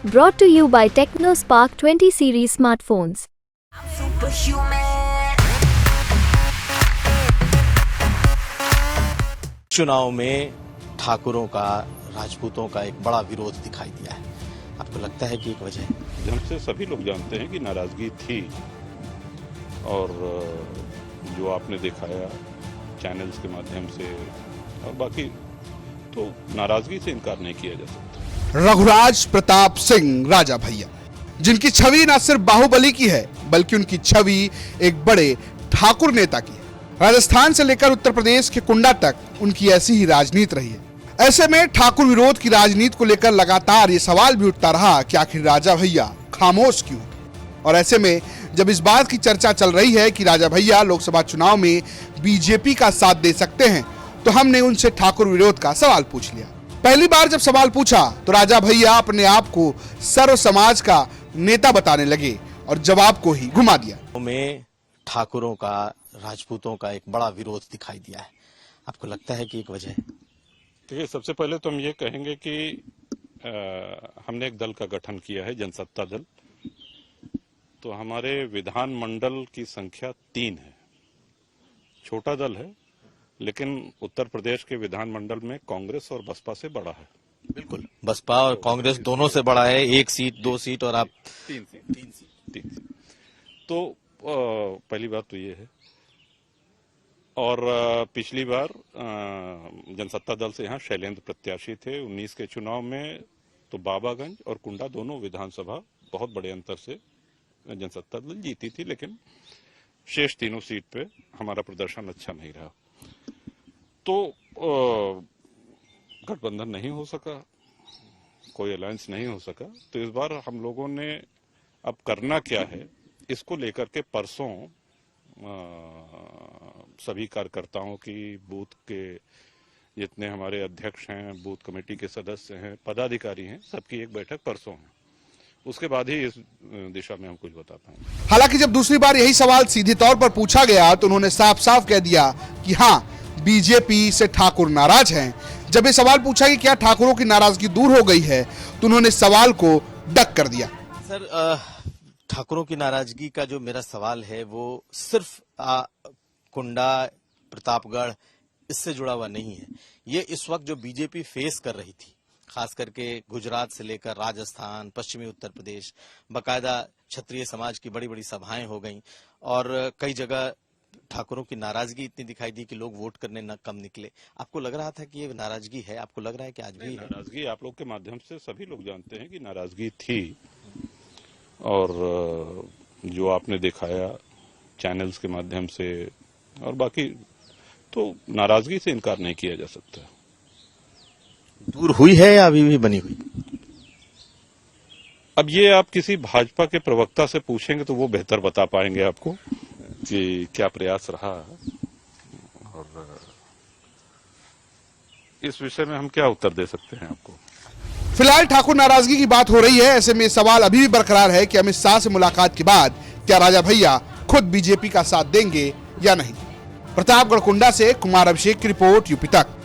Brought to you by TechnoSpark 20 series smartphones. चुनाव में ठाकुरों का, राजपूतों का एक बड़ा विरोध दिखाई दिया है। आपको लगता है कि एक वजह है? ढंग से सभी लोग जानते हैं कि नाराजगी थी, और जो आपने दिखाया चैनल्स के माध्यम से और बाकी, तो नाराजगी से इनकार नहीं किया जा सकता। रघुराज प्रताप सिंह राजा भैया, जिनकी छवि न सिर्फ बाहुबली की है बल्कि उनकी छवि एक बड़े ठाकुर नेता की है। राजस्थान से लेकर उत्तर प्रदेश के कुंडा तक उनकी ऐसी ही राजनीति रही है। ऐसे में ठाकुर विरोध की राजनीति को लेकर लगातार ये सवाल भी उठता रहा कि आखिर राजा भैया खामोश क्यों। और ऐसे में जब इस बात की चर्चा चल रही है कि राजा भैया लोकसभा चुनाव में बीजेपी का साथ दे सकते हैं, तो हमने उनसे ठाकुर विरोध का सवाल पूछ लिया। पहली बार जब सवाल पूछा तो राजा भैया अपने आप को सर्व समाज का नेता बताने लगे और जवाब को ही घुमा दिया। में ठाकुरों का, राजपूतों का एक बड़ा विरोध दिखाई दिया है। आपको लगता है कि एक वजह है? देखिए, सबसे पहले तो हम ये कहेंगे कि हमने एक दल का गठन किया है, जनसत्ता दल। तो हमारे विधानमंडल की संख्या 3 है। छोटा दल है, लेकिन उत्तर प्रदेश के विधानमंडल में कांग्रेस और बसपा से बड़ा है। बिल्कुल, बसपा और कांग्रेस दोनों से बड़ा है। 1 सीट, 2 सीट और आप 3 सीट। तो पहली बात तो ये है। और पिछली बार जनसत्ता दल से यहाँ शैलेंद्र प्रत्याशी थे 19 के चुनाव में। तो बाबागंज और कुंडा दोनों विधानसभा बहुत बड़े अंतर से जनसत्ता दल जीती थी, लेकिन शेष तीनों सीट पे हमारा प्रदर्शन अच्छा नहीं रहा। तो गठबंधन नहीं हो सका, कोई अलायंस नहीं हो सका। तो इस बार हम लोगों ने अब करना क्या है, इसको लेकर के परसों सभी कार्यकर्ताओं की, बूथ के जितने हमारे अध्यक्ष हैं, बूथ कमेटी के सदस्य हैं, पदाधिकारी हैं, सबकी एक बैठक परसों है। उसके बाद ही इस दिशा में हम कुछ बता पाएंगे। हालांकि जब दूसरी बार यही सवाल सीधे तौर पर पूछा गया तो उन्होंने साफ साफ कह दिया कि हाँ, बीजेपी से ठाकुर नाराज हैं। जब ये सवाल पूछा कि क्या ठाकुरों की नाराजगी दूर हो गई है, तो उन्होंने सवाल को डक कर दिया। सर, ठाकुरों की नाराजगी का जो मेरा सवाल है वो सिर्फ कुंडा, प्रतापगढ़ इससे जुड़ा हुआ नहीं है। ये इस वक्त जो बीजेपी फेस कर रही थी, खास करके गुजरात से लेकर राजस्थान, पश्चिमी उत्तर प्रदेश, बकायदा क्षत्रिय समाज की बड़ी बड़ी सभाएं हो गईं और कई जगह ठाकुरों की नाराजगी इतनी दिखाई दी कि लोग वोट करने न कम निकले। आपको लग रहा था कि ये नाराजगी है? आपको लग रहा है कि आज भी नाराजगी? आप लोग के माध्यम से सभी लोग जानते हैं कि नाराजगी थी, और जो आपने दिखाया चैनल्स के माध्यम से और बाकी, तो नाराजगी से इनकार नहीं किया जा सकता। दूर हुई है या अभी भी बनी हुई? अब ये आप किसी भाजपा के प्रवक्ता से पूछेंगे तो वो बेहतर बता पाएंगे आपको कि क्या प्रयास रहा। और इस विषय में हम क्या उत्तर दे सकते हैं आपको? फिलहाल ठाकुर नाराजगी की बात हो रही है। ऐसे में सवाल अभी भी बरकरार है कि अमित शाह से मुलाकात के बाद क्या राजा भैया खुद बीजेपी का साथ देंगे या नहीं। प्रतापगढ़ कुंडा से कुमार अभिषेक की रिपोर्ट, यूपी तक।